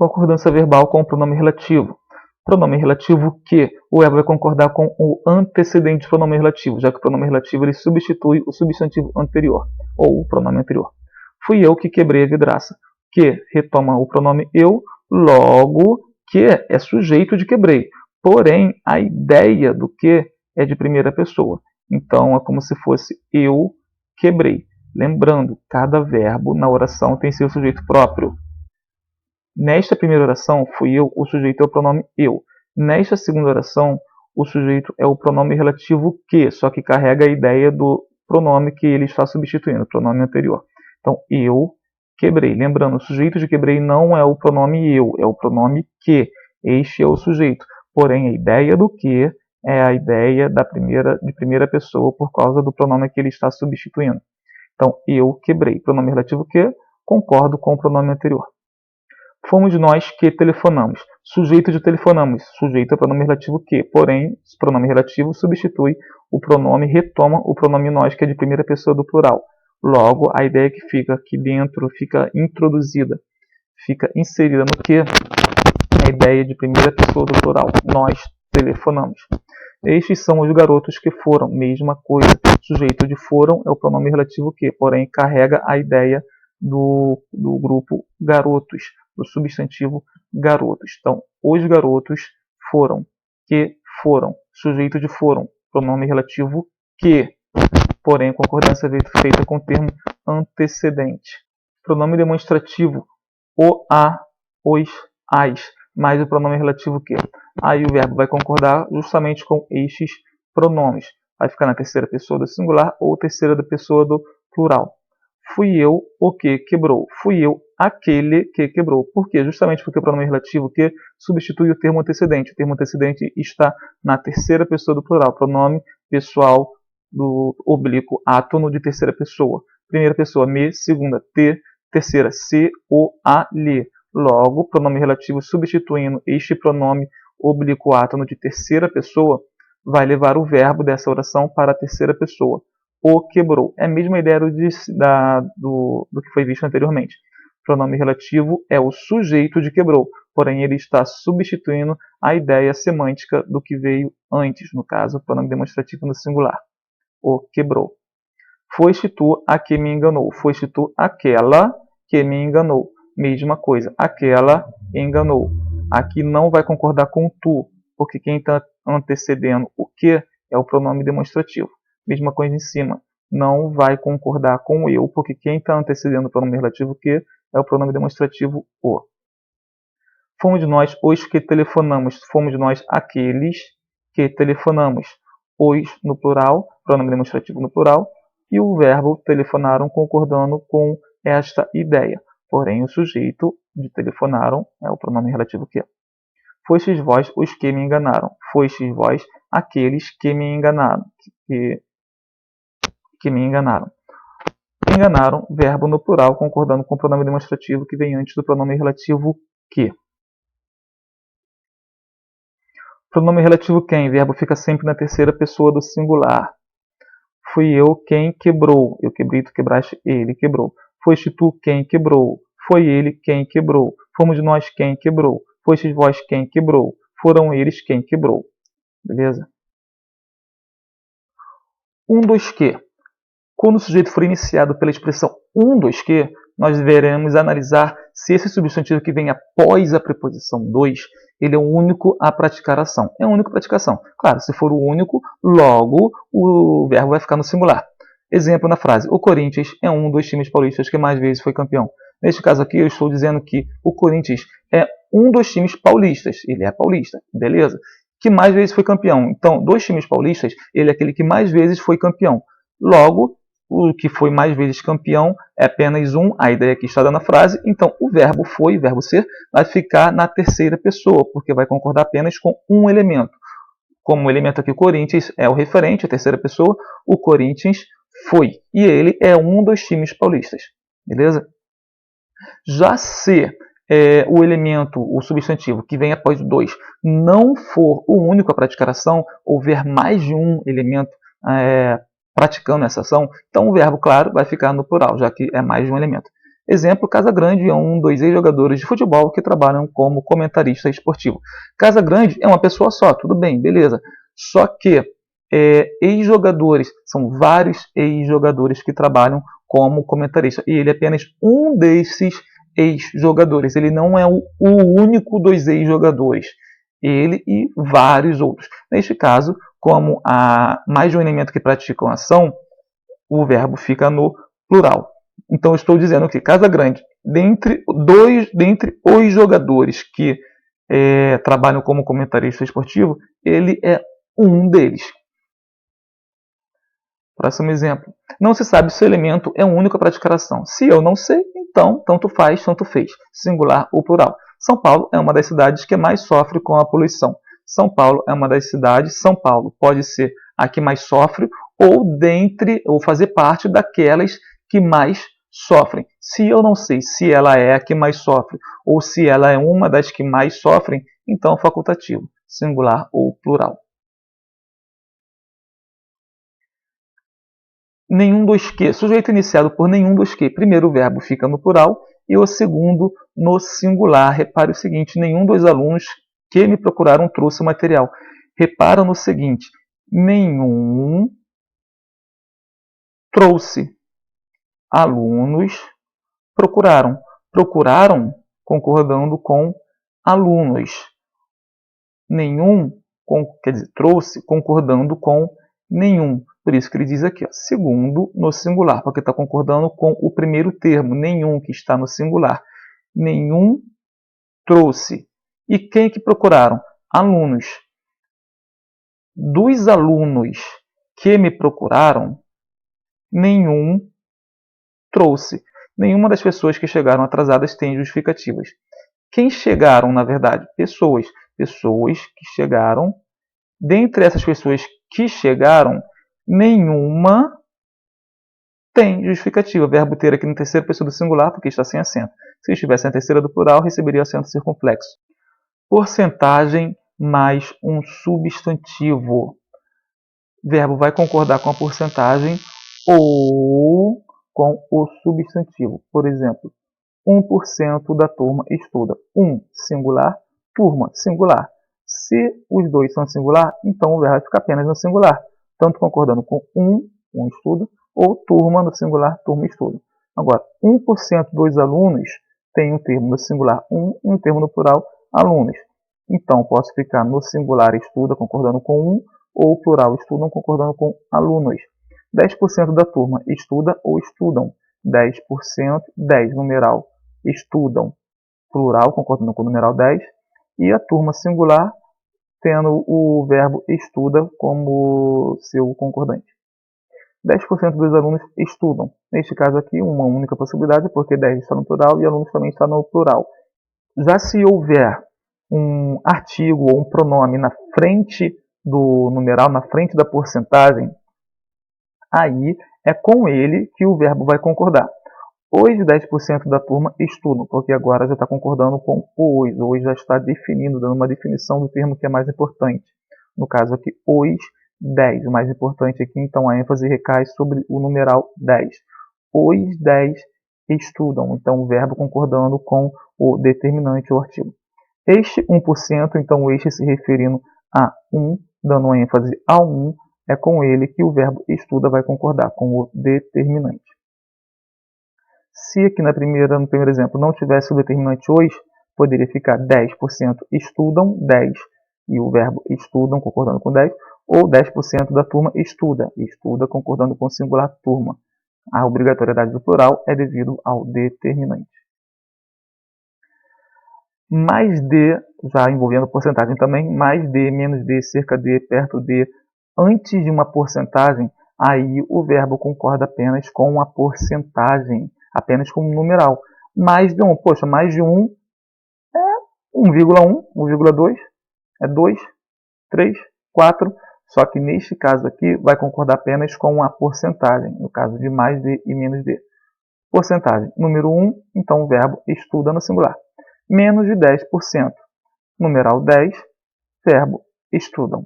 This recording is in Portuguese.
Concordância verbal com o pronome relativo. Pronome relativo que o verbo vai concordar com o antecedente do pronome relativo, já que o pronome relativo ele substitui o substantivo anterior, ou o pronome anterior. Fui eu que quebrei a vidraça. Que retoma o pronome eu, logo que é sujeito de quebrei. Porém, a ideia do que é de primeira pessoa. Então, é como se fosse eu quebrei. Lembrando, cada verbo na oração tem seu sujeito próprio. Nesta primeira oração, fui eu, o sujeito é o pronome eu. Nesta segunda oração, o sujeito é o pronome relativo que, só que carrega a ideia do pronome que ele está substituindo, o pronome anterior. Então, eu quebrei. Lembrando, o sujeito de quebrei não é o pronome eu, é o pronome que. Este é o sujeito. Porém, a ideia do que é a ideia de primeira pessoa por causa do pronome que ele está substituindo. Então, eu quebrei. Pronome relativo que, concordo com o pronome anterior. Fomos nós que telefonamos. Sujeito de telefonamos. Sujeito é o pronome relativo que. Porém, esse pronome relativo substitui o pronome, retoma o pronome nós, que é de primeira pessoa do plural. Logo, a ideia que fica aqui dentro, fica introduzida, fica inserida no que? A ideia de primeira pessoa do plural. Nós telefonamos. Estes são os garotos que foram. Mesma coisa. Sujeito de foram é o pronome relativo que, porém, carrega a ideia do grupo garotos, do substantivo garotos. Então, os garotos foram, que foram, sujeito de foram, pronome relativo que, porém, concordância feita com o termo antecedente. Pronome demonstrativo, o, a, os, as, mais o pronome relativo que. Aí o verbo vai concordar justamente com estes pronomes. Vai ficar na terceira pessoa do singular ou terceira da pessoa do plural. Fui eu o que quebrou. Fui eu aquele que quebrou. Por quê? Justamente porque o pronome relativo que substitui o termo antecedente. O termo antecedente está na terceira pessoa do plural. Pronome pessoal do oblíquo átono de terceira pessoa. Primeira pessoa, me. Segunda, te. Terceira, se, o, a, lhe. Logo, pronome relativo substituindo este pronome oblíquo átono de terceira pessoa vai levar o verbo dessa oração para a terceira pessoa. O quebrou. É a mesma ideia do que foi visto anteriormente. O pronome relativo é o sujeito de quebrou, porém ele está substituindo a ideia semântica do que veio antes, no caso, o pronome demonstrativo no singular. O quebrou. Foste tu a que me enganou. Foste tu aquela que me enganou. Mesma coisa. Aquela enganou. Aqui não vai concordar com tu, porque quem está antecedendo o que é o pronome demonstrativo. Mesma coisa em cima. Não vai concordar com eu, porque quem está antecedendo o pronome relativo que é o pronome demonstrativo o. Fomos nós os que telefonamos. Fomos nós aqueles que telefonamos. Os no plural, pronome demonstrativo no plural, e o verbo telefonaram concordando com esta ideia. Porém, o sujeito de telefonaram é o pronome relativo que. Fostes vós os que me enganaram. Fostes vós aqueles que me enganaram. Que me enganaram. Enganaram, verbo no plural, concordando com o pronome demonstrativo que vem antes do pronome relativo que. Pronome relativo quem, verbo fica sempre na terceira pessoa do singular. Fui eu quem quebrou. Eu quebrei, tu quebraste, ele quebrou. Foste tu quem quebrou. Foi ele quem quebrou. Fomos nós quem quebrou. Fostes vós quem quebrou. Foram eles quem quebrou. Beleza? Dos que. Quando o sujeito for iniciado pela expressão dos que, nós deveremos analisar se esse substantivo que vem após a preposição dos, ele é o único a praticar a ação. É a única praticação. Claro, se for o único, logo o verbo vai ficar no singular. Exemplo na frase, o Corinthians é um dos times paulistas que mais vezes foi campeão. Neste caso aqui, eu estou dizendo que o Corinthians é um dos times paulistas. Ele é paulista, beleza? Que mais vezes foi campeão. Então, dos times paulistas, ele é aquele que mais vezes foi campeão. Logo, o que foi mais vezes campeão é apenas um, a ideia que está dando a frase. Então, o verbo foi, o verbo ser, vai ficar na terceira pessoa, porque vai concordar apenas com um elemento. Como o elemento aqui, o Corinthians, é o referente, a terceira pessoa, o Corinthians foi. E ele é um dos times paulistas. Beleza? Já se o elemento, o substantivo, que vem após o dois, não for o único a praticar a ação, houver mais de um elemento praticando essa ação, então o verbo, claro, vai ficar no plural, já que é mais de um elemento. Exemplo, Casagrande é um dos ex-jogadores de futebol que trabalham como comentarista esportivo. Casagrande é uma pessoa só, tudo bem, beleza. Só que ex-jogadores, são vários ex-jogadores que trabalham como comentarista. E ele é apenas um desses ex-jogadores. Ele não é o único dos ex-jogadores. Ele e vários outros. Neste caso, como há mais de um elemento que praticam ação, o verbo fica no plural. Então, eu estou dizendo que Casagrande, dentre os jogadores que trabalham como comentarista esportivo, ele é um deles. Próximo exemplo. Não se sabe se o elemento é único a praticar ação. Se eu não sei, então, tanto faz, tanto fez. Singular ou plural. São Paulo é uma das cidades que mais sofre com a poluição. São Paulo é uma das cidades. São Paulo pode ser a que mais sofre ou fazer parte daquelas que mais sofrem. Se eu não sei se ela é a que mais sofre ou se ela é uma das que mais sofrem, então facultativo, singular ou plural. Nenhum dos que. Sujeito iniciado por nenhum dos que. Primeiro o verbo fica no plural e o segundo no singular. Repare o seguinte, nenhum dos alunos que me procuraram trouxe o material. Repara no seguinte, nenhum trouxe. Alunos procuraram. Procuraram concordando com alunos. Nenhum, quer dizer, trouxe concordando com nenhum. Por isso que ele diz aqui, ó, segundo no singular, porque está concordando com o primeiro termo, nenhum, que está no singular. Nenhum trouxe. E quem que procuraram? Alunos. Dos alunos que me procuraram, nenhum trouxe. Nenhuma das pessoas que chegaram atrasadas tem justificativas. Quem chegaram, na verdade? Pessoas. Pessoas que chegaram. Dentre essas pessoas que chegaram, nenhuma tem justificativa. Verbo ter aqui na terceira pessoa do singular, porque está sem acento. Se estivesse na terceira do plural, receberia acento circunflexo. Porcentagem mais um substantivo. O verbo vai concordar com a porcentagem ou com o substantivo. Por exemplo, 1% da turma estuda. 1, singular, turma, singular. Se os dois são singular, então o verbo vai ficar apenas no singular, tanto concordando com um estuda, ou turma no singular, turma estuda. Agora, 1% dos alunos tem um termo no singular 1 e um termo no plural alunos. Então, posso ficar no singular estuda, concordando com 1, ou plural estudam, concordando com alunos. 10% da turma estuda ou estudam. 10%, 10, numeral, estudam, plural, concordando com o numeral 10. E a turma singular, tendo o verbo estuda como seu concordante. 10% dos alunos estudam. Neste caso aqui, uma única possibilidade, porque 10 está no plural e alunos também está no plural. Já se houver um artigo ou um pronome na frente do numeral, na frente da porcentagem, aí é com ele que o verbo vai concordar. Os 10% da turma estudam, porque agora já está concordando com o os. Os já está definindo, dando uma definição do termo que é mais importante. No caso aqui, os 10. O mais importante aqui, então, a ênfase recai sobre o numeral 10. Os 10 estudam, então o verbo concordando com o determinante, o artigo. Este 1%, então este se referindo a 1, dando ênfase ao 1, é com ele que o verbo estuda vai concordar com o determinante. Se aqui no primeiro exemplo não tivesse o determinante os, poderia ficar 10% estudam, 10, e o verbo estudam concordando com 10, ou 10% da turma estuda, estuda concordando com o singular turma. A obrigatoriedade do plural é devido ao determinante. Mais de, já envolvendo porcentagem também, mais de, menos de, cerca de, perto de, antes de uma porcentagem, aí o verbo concorda apenas com a porcentagem, apenas com um numeral. Mais de 1, poxa, mais de 1 é 1,1, 1,2, é 2, 3, 4, só que neste caso aqui vai concordar apenas com a porcentagem, no caso de mais de e menos de. Porcentagem, número 1, então o verbo estuda no singular. Menos de 10%, numeral 10, verbo estudam.